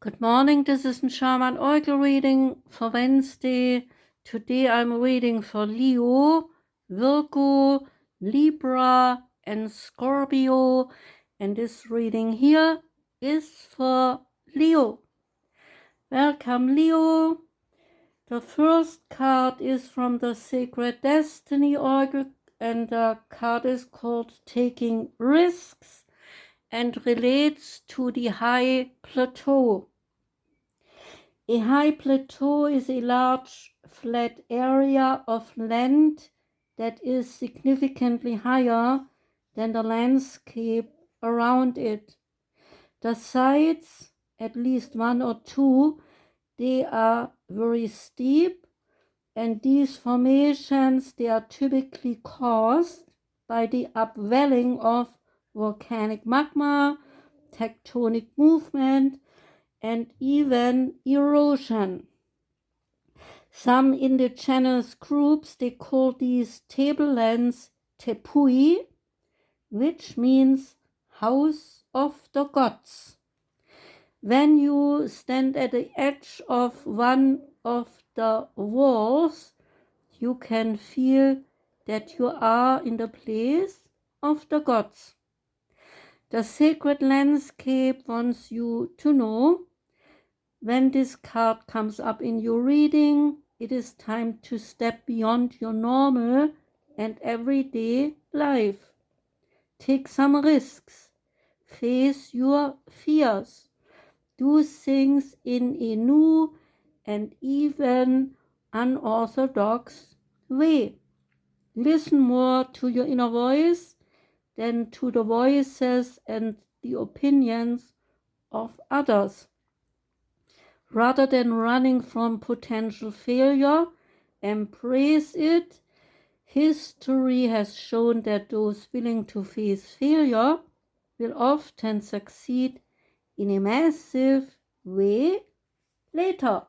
Good morning, this is Shaman Oracle reading for Wednesday. Today I'm reading for Leo, Virgo, Libra, and Scorpio. And this reading here is for Leo. Welcome, Leo. The first card is from the Sacred Destiny Oracle, and the card is called Taking Risks and relates to the high plateau. A high plateau is a large flat area of land that is significantly higher than the landscape around it. The sides, at least one or two, they are very steep, and these formations, they are typically caused by the upwelling of volcanic magma, tectonic movement, and even erosion. Some indigenous groups, they call these tablelands tepui, which means house of the gods. When you stand at the edge of one of the walls, you can feel that you are in the place of the gods. The sacred landscape wants you to know, when this card comes up in your reading, it is time to step beyond your normal and everyday life. Take some risks. Face your fears. Do things in a new and even unorthodox way. Listen more to your inner voice than to the voices and the opinions of others. Rather than running from potential failure, embrace it. History has shown that those willing to face failure will often succeed in a massive way later.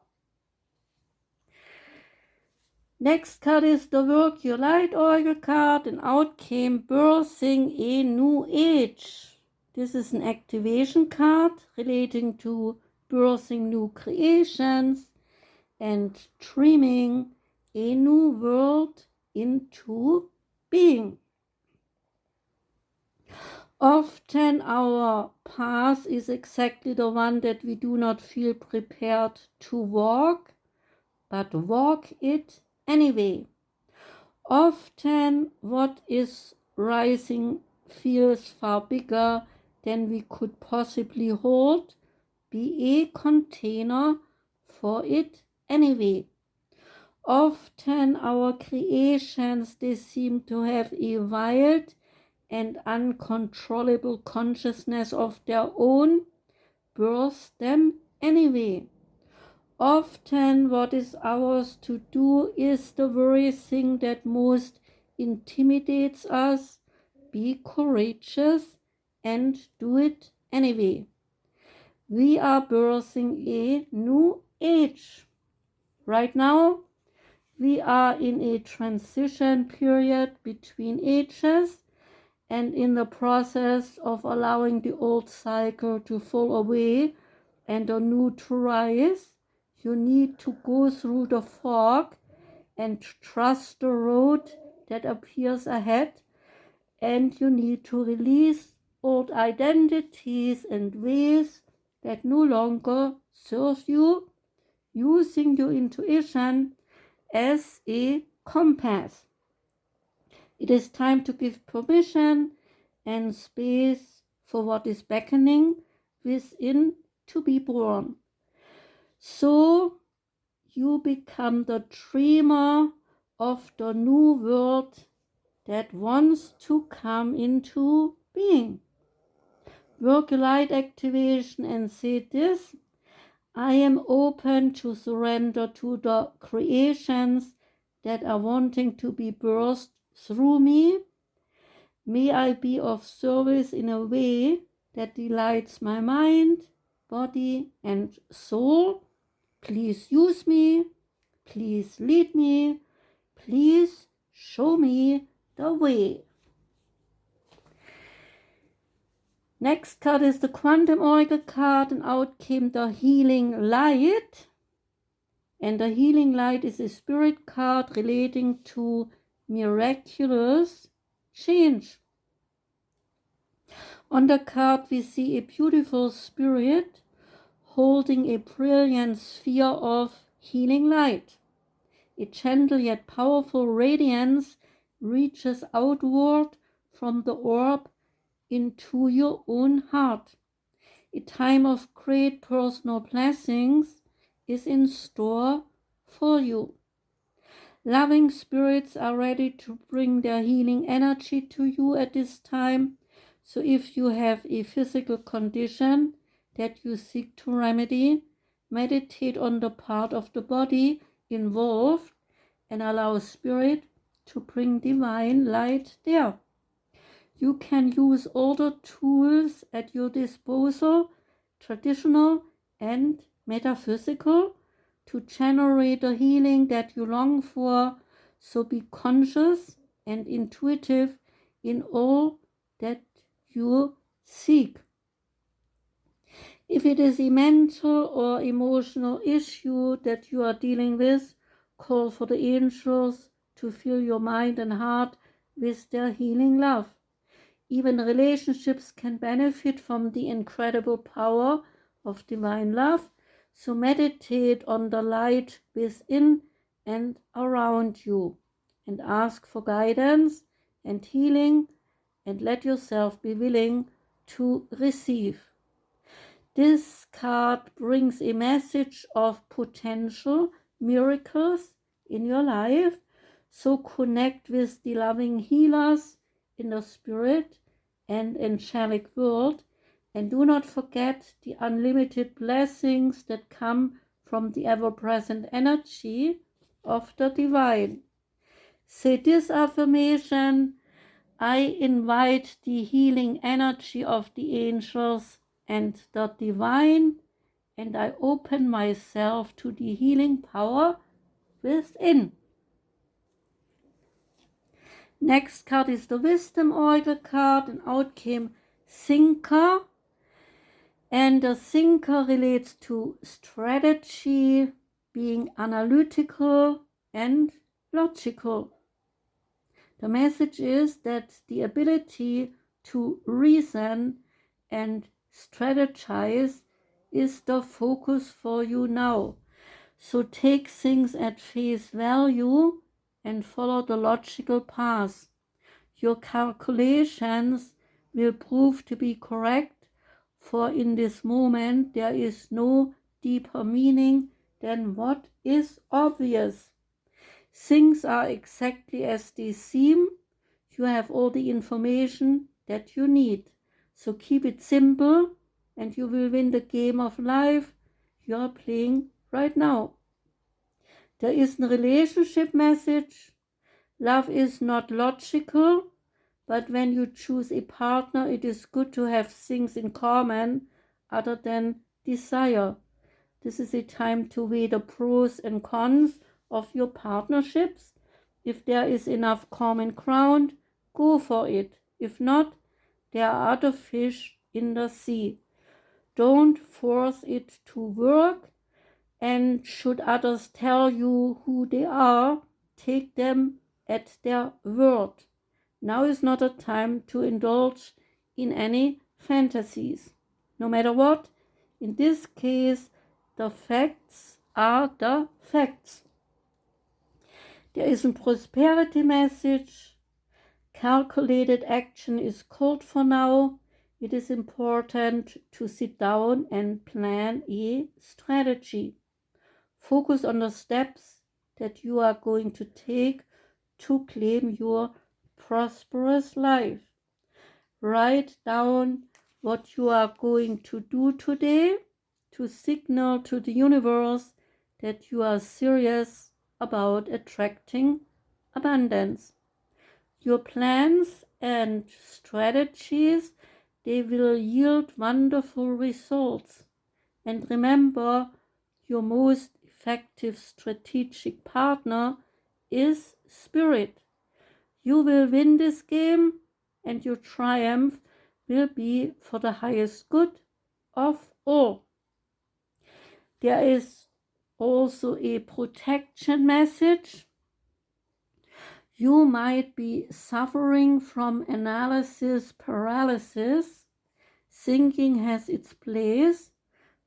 Next card is the Work Your Light Oracle card, and out came Birthing a New Age. This is an activation card relating to birthing new creations and dreaming a new world into being. Often our path is exactly the one that we do not feel prepared to walk, but walk it anyway. Often what is rising feels far bigger than we could possibly hold. Be a container for it anyway. Often our creations, they seem to have a wild and uncontrollable consciousness of their own. Birth them anyway. Often what is ours to do is the very thing that most intimidates us. Be courageous and do it anyway. We are birthing a new age. Right now, we are in a transition period between ages and in the process of allowing the old cycle to fall away and a new to rise. You need to go through the fog and trust the road that appears ahead, and you need to release old identities and ways that no longer serve you, using your intuition as a compass. It is time to give permission and space for what is beckoning within to be born. So you become the dreamer of the new world that wants to come into being. Work your light activation and say this: I am open to surrender to the creations that are wanting to be birthed through me. May I be of service in a way that delights my mind, body, and soul. Please use me. Please lead me. Please show me the way. Next card is the Quantum Oracle card, and out came the Healing Light. And the Healing Light is a spirit card relating to miraculous change. On the card we see a beautiful spirit holding a brilliant sphere of healing light. A gentle yet powerful radiance reaches outward from the orb into your own heart. A time of great personal blessings is in store for you. Loving spirits are ready to bring their healing energy to you at this time. So if you have a physical condition that you seek to remedy, meditate on the part of the body involved and allow spirit to bring divine light there. You can use all the tools at your disposal, traditional and metaphysical, to generate the healing that you long for. So be conscious and intuitive in all that you seek. If it is a mental or emotional issue that you are dealing with, call for the angels to fill your mind and heart with their healing love. Even relationships can benefit from the incredible power of divine love. So meditate on the light within and around you and ask for guidance and healing, and let yourself be willing to receive. This card brings a message of potential miracles in your life. So connect with the loving healers in the spirit and angelic world, and do not forget the unlimited blessings that come from the ever-present energy of the divine. Say this affirmation: I invite the healing energy of the angels and the divine, and I open myself to the healing power within. Next card is the Wisdom Oracle card, and out came Thinker. And the Thinker relates to strategy, being analytical and logical. The message is that the ability to reason and strategize is the focus for you now. So take things at face value and follow the logical path. Your calculations will prove to be correct, for in this moment there is no deeper meaning than what is obvious. Things are exactly as they seem. You have all the information that you need. So keep it simple and you will win the game of life you are playing right now. There is a relationship message. Love is not logical, but when you choose a partner, it is good to have things in common other than desire. This is a time to weigh the pros and cons of your partnerships. If there is enough common ground, go for it. If not, there are other fish in the sea. Don't force it to work, and should others tell you who they are, take them at their word. Now is not a time to indulge in any fantasies. No matter what, in this case, the facts are the facts. There is a prosperity message. Calculated action is called for now. It is important to sit down and plan a strategy. Focus on the steps that you are going to take to claim your prosperous life. Write down what you are going to do today to signal to the universe that you are serious about attracting abundance. Your plans and strategies, they will yield wonderful results. And remember, your most effective strategic partner is spirit. You will win this game, and your triumph will be for the highest good of all. There is also a protection message. You might be suffering from analysis paralysis. Thinking has its place,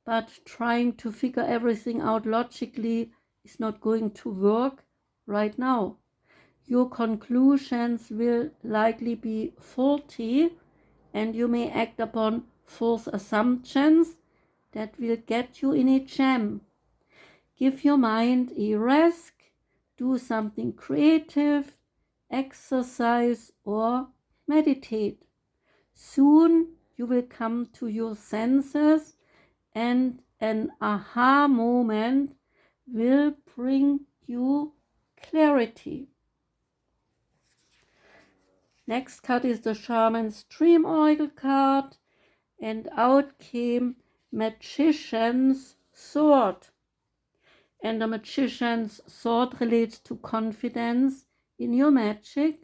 but trying to figure everything out logically is not going to work right now. Your conclusions will likely be faulty, and you may act upon false assumptions that will get you in a jam. Give your mind a rest, do something creative, exercise or meditate. Soon you will come to your senses, and an aha moment will bring you clarity. Next card is the Shaman's Dream Oracle card, and out came Magician's Sword. And the Magician's Sword relates to confidence in your magic.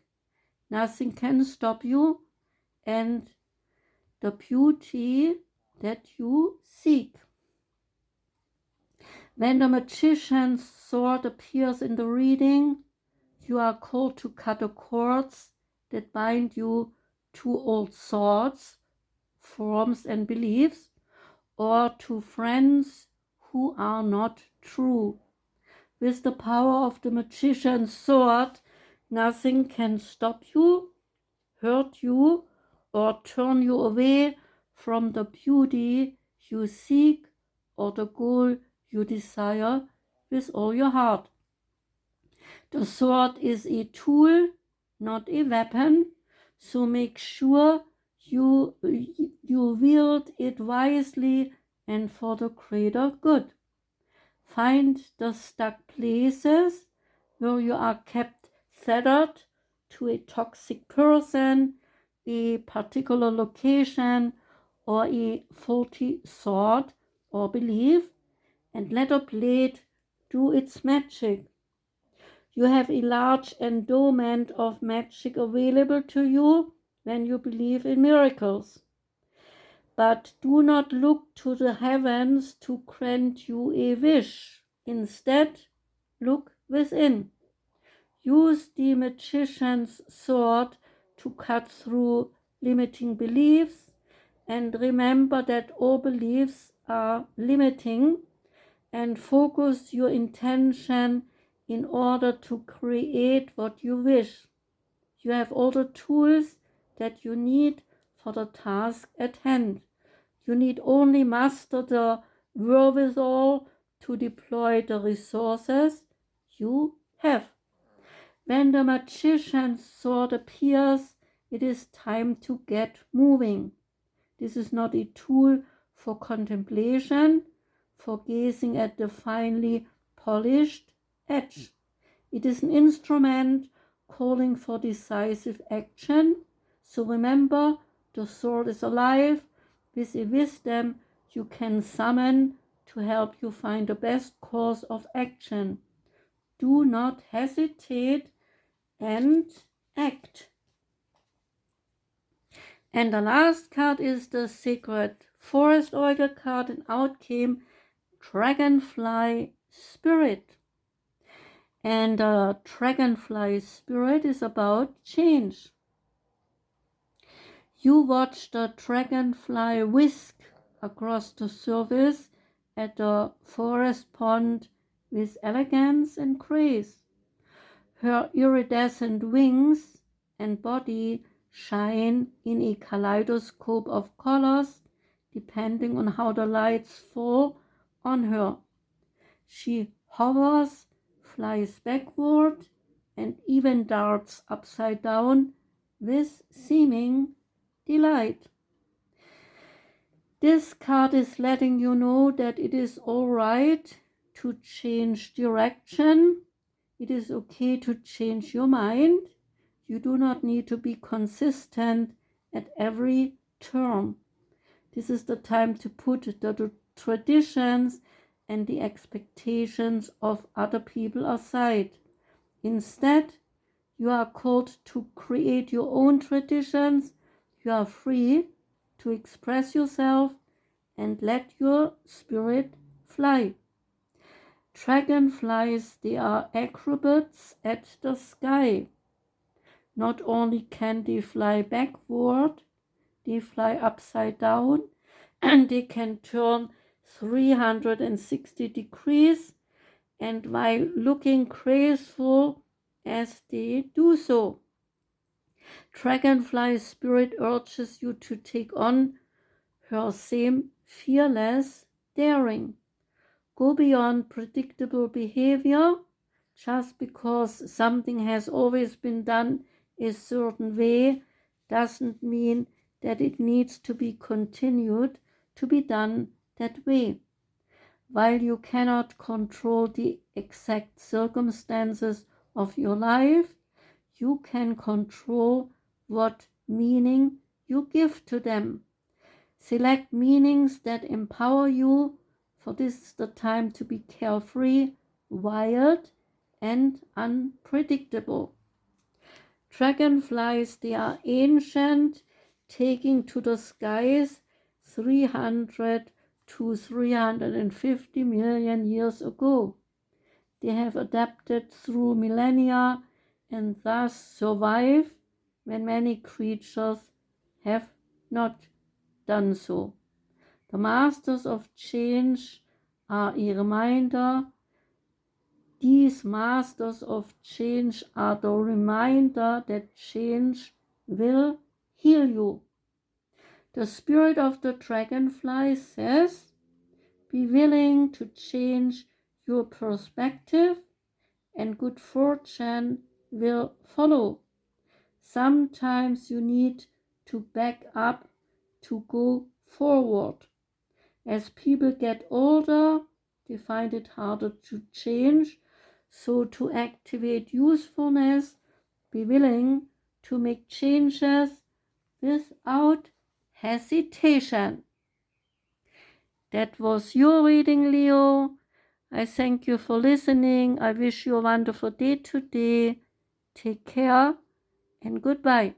Nothing can stop you, and the beauty that you seek. When the Magician's Sword appears in the reading, you are called to cut the cords that bind you to old thoughts, forms, and beliefs, or to friends who are not true. With the power of the Magician's Sword, nothing can stop you, hurt you, or turn you away from the beauty you seek or the goal you desire with all your heart. The sword is a tool, not a weapon, so make sure you wield it wisely and for the greater good. Find the stuck places where you are kept tethered to a toxic person, a particular location, or a faulty thought or belief, and let the blade do its magic. You have a large endowment of magic available to you when you believe in miracles. But do not look to the heavens to grant you a wish. Instead, look within. Use the Magician's Sword to cut through limiting beliefs, and remember that all beliefs are limiting, and focus your intention in order to create what you wish. You have all the tools that you need for the task at hand. You need only master the wherewithal to deploy the resources you have. When the Magician's Sword appears, it is time to get moving. This is not a tool for contemplation, for gazing at the finely polished edge. It is an instrument calling for decisive action. So remember, the sword is alive with a wisdom you can summon to help you find the best course of action. Do not hesitate and act. And the last card is the Sacred Forest Oracle card, and out came Dragonfly Spirit. And the Dragonfly Spirit is about change. You watch the dragonfly whisk across the surface at the forest pond with elegance and grace. Her iridescent wings and body shine in a kaleidoscope of colors depending on how the lights fall on her. She hovers, flies backward, and even darts upside down with seeming delight. This card is letting you know that it is all right to change direction. It is okay to change your mind. You do not need to be consistent at every turn. This is the time to put the traditions and the expectations of other people aside. Instead, you are called to create your own traditions. You are free to express yourself and let your spirit fly. Dragonflies, they are acrobats at the sky. Not only can they fly backward, they fly upside down, and they can turn 360 degrees, and while looking graceful as they do so. Dragonfly spirit urges you to take on her same fearless daring. Go beyond predictable behavior. Just because something has always been done a certain way doesn't mean that it needs to be continued to be done that way. While you cannot control the exact circumstances of your life, you can control what meaning you give to them. Select meanings that empower you, for this is the time to be carefree, wild, and unpredictable. Dragonflies, they are ancient, taking to the skies 300 to 350 million years ago. They have adapted through millennia and thus survive when many creatures have not done so. The masters of change are a reminder. These masters of change are the reminder that change will heal you. The spirit of the dragonfly says, be willing to change your perspective and good fortune will follow. Sometimes you need to back up to go forward. As people get older, they find it harder to change. So to activate usefulness, be willing to make changes without hesitation. That was your reading, Leo. I thank you for listening. I wish you a wonderful day today. Take care and goodbye.